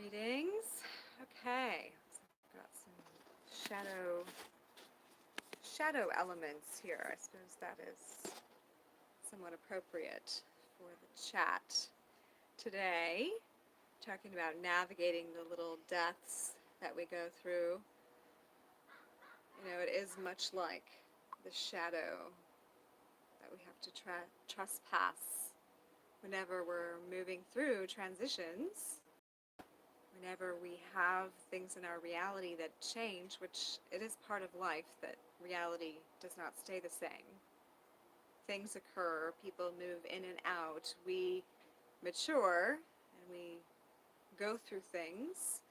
Readings. Okay, so I've got some shadow elements here. I suppose that is somewhat appropriate for the chat today. Talking about navigating the little deaths that we go through. It is much like the shadow that we have to trespass whenever we're moving through transitions. Whenever we have things in our reality that change, which it is part of life that reality does not stay the same. Things occur, people move in and out, we mature, and we go through things.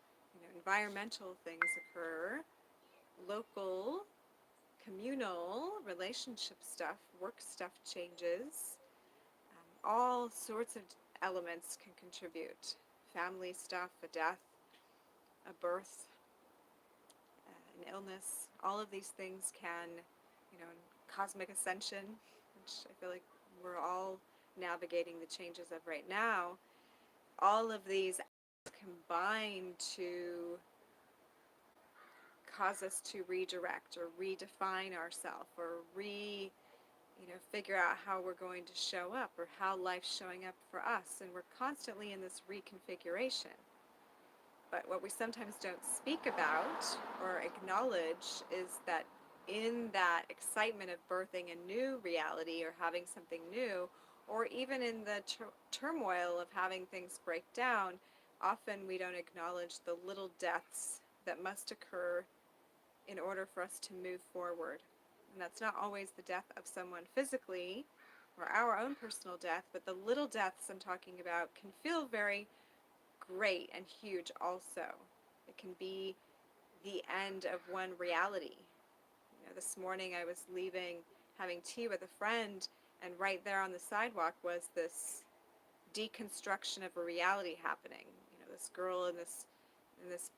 Environmental things occur, local, communal, relationship stuff, work stuff changes. All sorts of elements can contribute. Family stuff, a death, a birth, an illness, all of these things can, cosmic ascension, which I feel like we're all navigating the changes of right now. All of these combine to cause us to redirect or redefine ourselves or figure out how we're going to show up or how life's showing up for us. And we're constantly in this reconfiguration. But what we sometimes don't speak about or acknowledge is that in that excitement of birthing a new reality or having something new, or even in the turmoil of having things break down, often we don't acknowledge the little deaths that must occur in order for us to move forward. And that's not always the death of someone physically or our own personal death, but the little deaths I'm talking about can feel very great and huge also. It can be the end of one reality. This morning I was leaving, having tea with a friend, and right there on the sidewalk was this deconstruction of a reality happening. This girl and this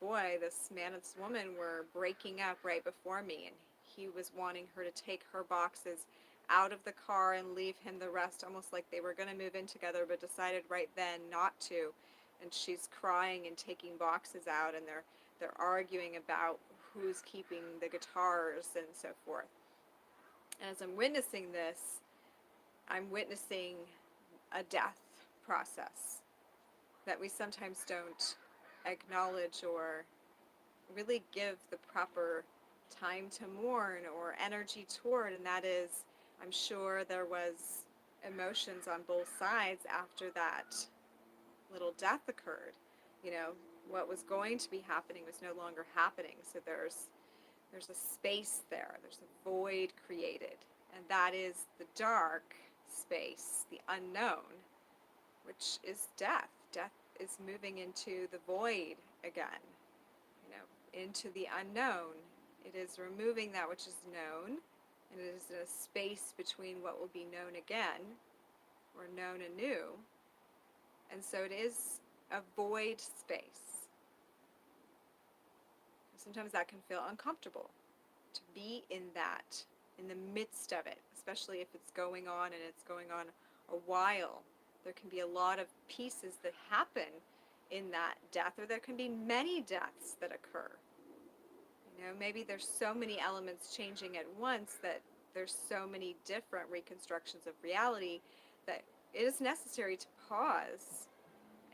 boy, this man and this woman were breaking up right before me, and he was wanting her to take her boxes out of the car and leave him the rest, almost like they were going to move in together, but decided right then not to. And she's crying and taking boxes out, and they're arguing about who's keeping the guitars and so forth. And as I'm witnessing this, I'm witnessing a death process that we sometimes don't acknowledge or really give the proper time to mourn or energy toward, and that is, I'm sure there was emotions on both sides after that little death occurred. What was going to be happening was no longer happening, so there's a space there, there's a void created, and that is the dark space, the unknown, which is death. Death is moving into the void again, into the unknown. It is removing that which is known, and it is a space between what will be known again, or known anew. And so it is a void space. Sometimes that can feel uncomfortable, to be in that, in the midst of it, especially if it's going on and it's going on a while. There can be a lot of pieces that happen in that death, or there can be many deaths that occur. Maybe there's so many elements changing at once that there's so many different reconstructions of reality that it is necessary to pause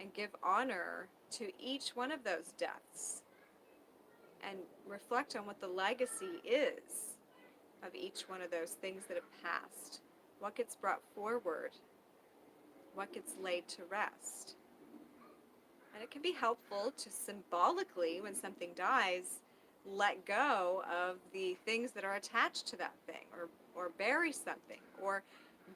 and give honor to each one of those deaths and reflect on what the legacy is of each one of those things that have passed. What gets brought forward? What gets laid to rest? And it can be helpful to symbolically, when something dies, let go of the things that are attached to that thing, or bury something, or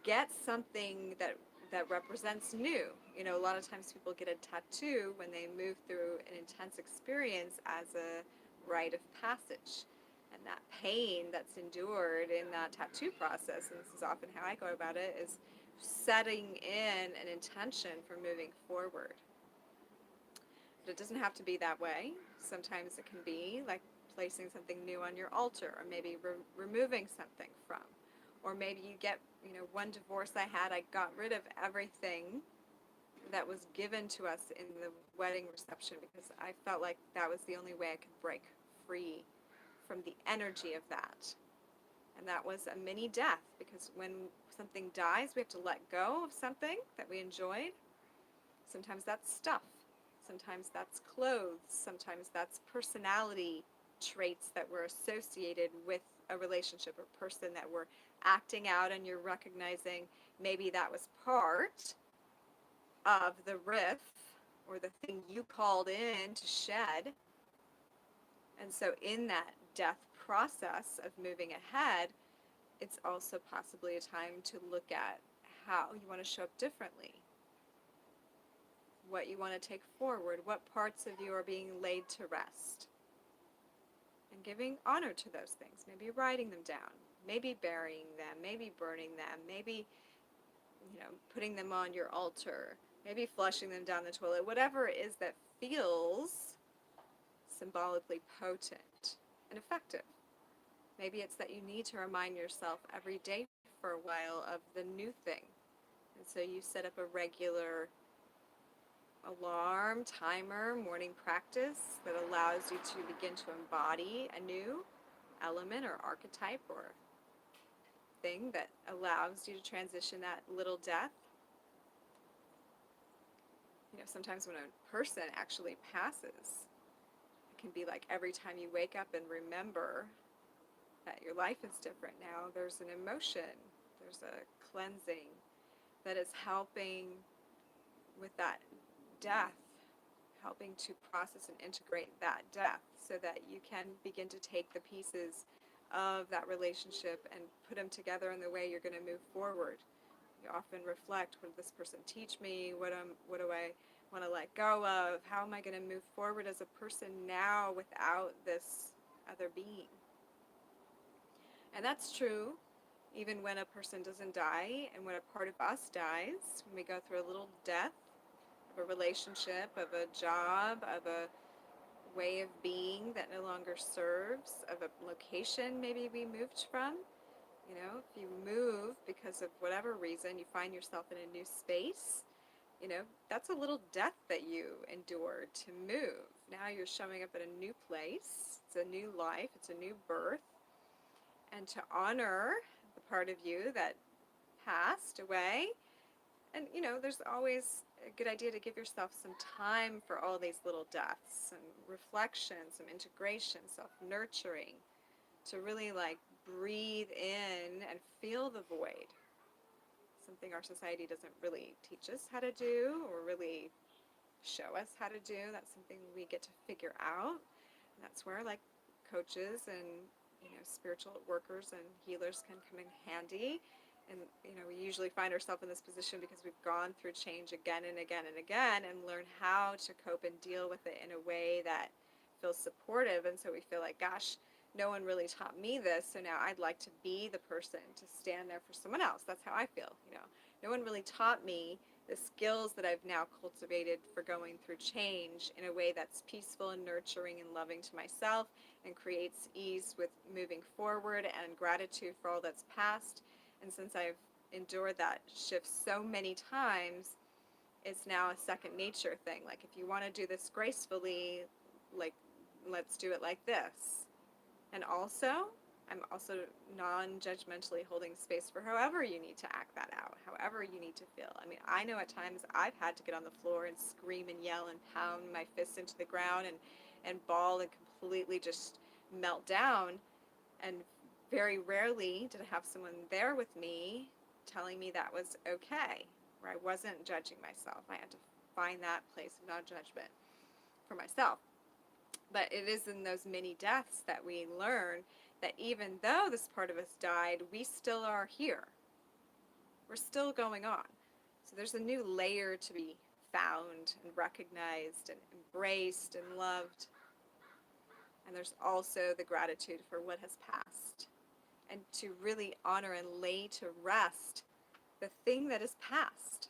get something that represents new. A lot of times people get a tattoo when they move through an intense experience as a rite of passage. And that pain that's endured in that tattoo process, and this is often how I go about it, is setting in an intention for moving forward. But it doesn't have to be that way. Sometimes it can be like placing something new on your altar, or maybe removing something from. Or maybe you get, one divorce I had, I got rid of everything that was given to us in the wedding reception, because I felt like that was the only way I could break free from the energy of that. And that was a mini death, because when something dies, we have to let go of something that we enjoyed. Sometimes that's stuff. Sometimes that's clothes. Sometimes that's personality traits that were associated with a relationship or person that were acting out, and you're recognizing maybe that was part of the riff or the thing you called in to shed. And so in that death process of moving ahead, it's also possibly a time to look at how you want to show up differently, what you want to take forward, what parts of you are being laid to rest, and giving honor to those things, maybe writing them down, maybe burying them, maybe burning them, maybe putting them on your altar, maybe flushing them down the toilet, whatever it is that feels symbolically potent and effective. Maybe it's that you need to remind yourself every day for a while of the new thing. And so you set up a regular alarm, timer, morning practice that allows you to begin to embody a new element or archetype or thing that allows you to transition that little death. Sometimes when a person actually passes, it can be like every time you wake up and remember that your life is different now, there's an emotion, there's a cleansing that is helping with that death, helping to process and integrate that death so that you can begin to take the pieces of that relationship and put them together in the way you're going to move forward. You often reflect, what did this person teach me? What do I want to let go of? How am I going to move forward as a person now without this other being? And that's true even when a person doesn't die, and when a part of us dies, when we go through a little death of a relationship, of a job, of a way of being that no longer serves, of a location maybe we moved from. If you move because of whatever reason, you find yourself in a new space, that's a little death that you endured to move. Now you're showing up at a new place. It's a new life. It's a new birth. And to honor the part of you that passed away. And, there's always a good idea to give yourself some time for all these little deaths, some reflection, some integration, self-nurturing, to really breathe in and feel the void. Something our society doesn't really teach us how to do or really show us how to do. That's something we get to figure out. And that's where coaches and spiritual workers and healers can come in handy. And we usually find ourselves in this position because we've gone through change again and again and again, and learn how to cope and deal with it in a way that feels supportive. And so we feel like, gosh, no one really taught me this, so now I'd like to be the person to stand there for someone else. That's how I feel. No one really taught me the skills that I've now cultivated for going through change in a way that's peaceful and nurturing and loving to myself, and creates ease with moving forward and gratitude for all that's past. And since I've endured that shift so many times, it's now a second nature thing. Like, if you want to do this gracefully, let's do it like this. And also, I'm also non-judgmentally holding space for however you need to act that out, however you need to feel. I mean, I know at times I've had to get on the floor and scream and yell and pound my fists into the ground and bawl and completely just melt down. And very rarely did I have someone there with me telling me that was okay, where I wasn't judging myself. I had to find that place of non-judgment for myself. But it is in those mini deaths that we learn that even though this part of us died, we still are here. We're still going on. So there's a new layer to be found and recognized and embraced and loved. And there's also the gratitude for what has passed. And to really honor and lay to rest the thing that is past.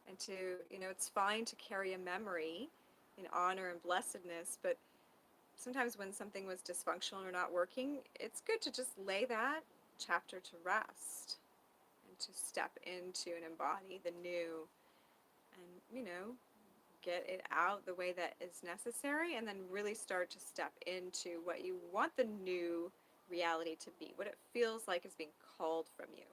And to, it's fine to carry a memory in honor and blessedness, but sometimes when something was dysfunctional or not working, it's good to just lay that chapter to rest and to step into and embody the new and, get it out the way that is necessary, and then really start to step into what you want the new reality to be, what it feels like is being called from you,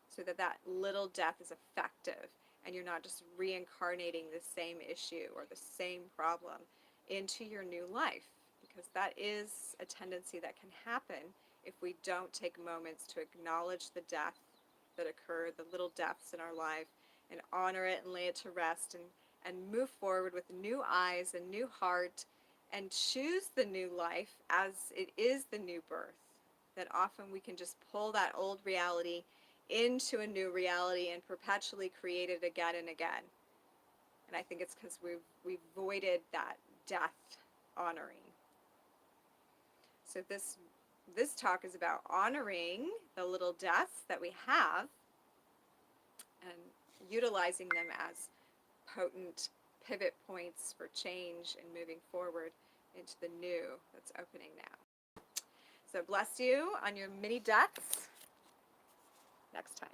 so that that little death is effective and you're not just reincarnating the same issue or the same problem into your new life, because that is a tendency that can happen if we don't take moments to acknowledge the death that occurred, the little deaths in our life, and honor it and lay it to rest, and move forward with new eyes and new heart and choose the new life as it is the new birth. That often we can just pull that old reality into a new reality and perpetually create it again and again. And I think it's because we've voided that death honoring. So this talk is about honoring the little deaths that we have and utilizing them as potent pivot points for change and moving forward into the new that's opening now. So bless you on your mini deaths next time.